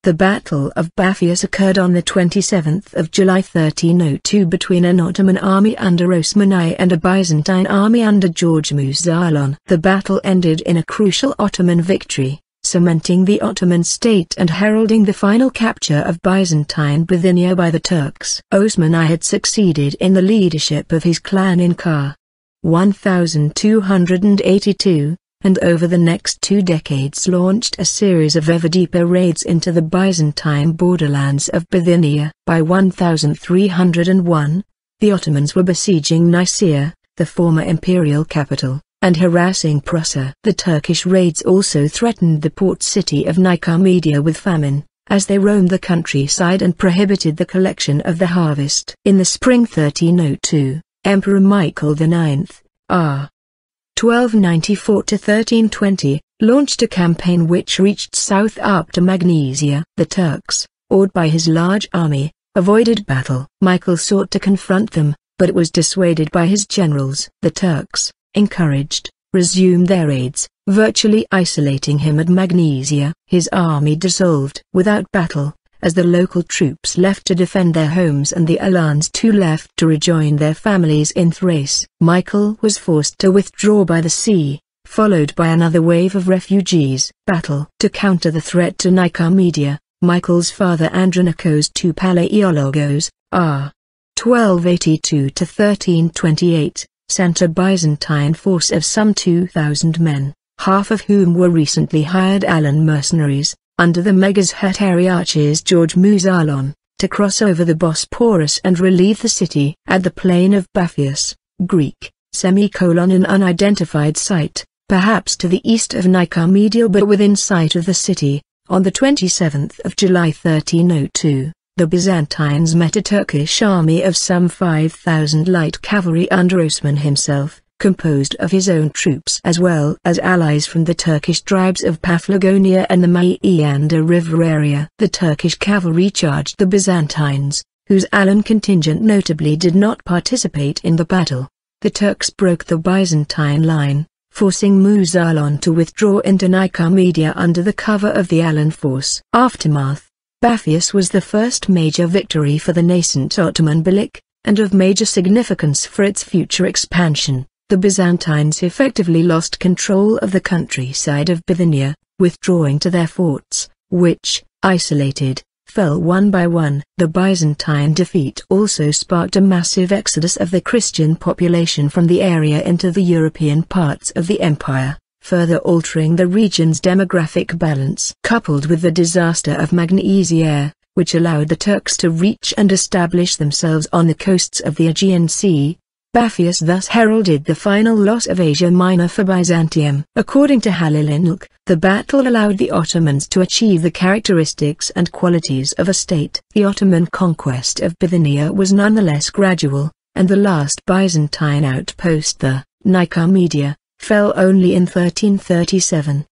The Battle of Bapheus occurred on the 27th of July 1302 between an Ottoman army under Osman I and a Byzantine army under George Mouzalon. The battle ended in a crucial Ottoman victory, cementing the Ottoman state and heralding the final capture of Byzantine Bithynia by the Turks. Osman I had succeeded in the leadership of his clan in ca. 1282, and over the next 2 decades launched a series of ever deeper raids into the Byzantine borderlands of Bithynia. By 1301, the Ottomans were besieging Nicaea, the former imperial capital, and harassing Prussa. The Turkish raids also threatened the port city of Nicomedia with famine, as they roamed the countryside and prohibited the collection of the harvest. In the spring 1302, Emperor Michael IX, r. 1294–1320, launched a campaign which reached south up to Magnesia. The Turks, awed by his large army, avoided battle. Michael sought to confront them, but it was dissuaded by his generals. The Turks, encouraged, resumed their raids, virtually isolating him at Magnesia. His army dissolved without battle, as the local troops left to defend their homes and the Alans too left to rejoin their families in Thrace. Michael was forced to withdraw by the sea, followed by another wave of refugees. Battle. To counter the threat to Nicomedia, Michael's father Andronicos II Palaiologos, r. 1282–1328, sent a Byzantine force of some 2,000 men, half of whom were recently hired Alan mercenaries, under the Megas Heteriarch's George Mouzalon, to cross over the Bosporus and relieve the city. At the plain of Bapheus, Greek, an unidentified site, perhaps to the east of Nicomedia but within sight of the city, on the 27th of July 1302, the Byzantines met a Turkish army of some 5,000 light cavalry under Osman himself, composed of his own troops as well as allies from the Turkish tribes of Paphlagonia and the Meander River area. The Turkish cavalry charged the Byzantines, whose Alan contingent notably did not participate in the battle. The Turks broke the Byzantine line, forcing Mouzalon to withdraw into Nicomedia under the cover of the Alan force. Aftermath. Bapheus was the first major victory for the nascent Ottoman Beylik, and of major significance for its future expansion. The Byzantines effectively lost control of the countryside of Bithynia, withdrawing to their forts, which, isolated, fell one by one. The Byzantine defeat also sparked a massive exodus of the Christian population from the area into the European parts of the empire, further altering the region's demographic balance. Coupled with the disaster of Magnesia, which allowed the Turks to reach and establish themselves on the coasts of the Aegean Sea, Bapheus thus heralded the final loss of Asia Minor for Byzantium. According to Halilinuk, the battle allowed the Ottomans to achieve the characteristics and qualities of a state. The Ottoman conquest of Bithynia was nonetheless gradual, and the last Byzantine outpost, the Nicomedia, fell only in 1337.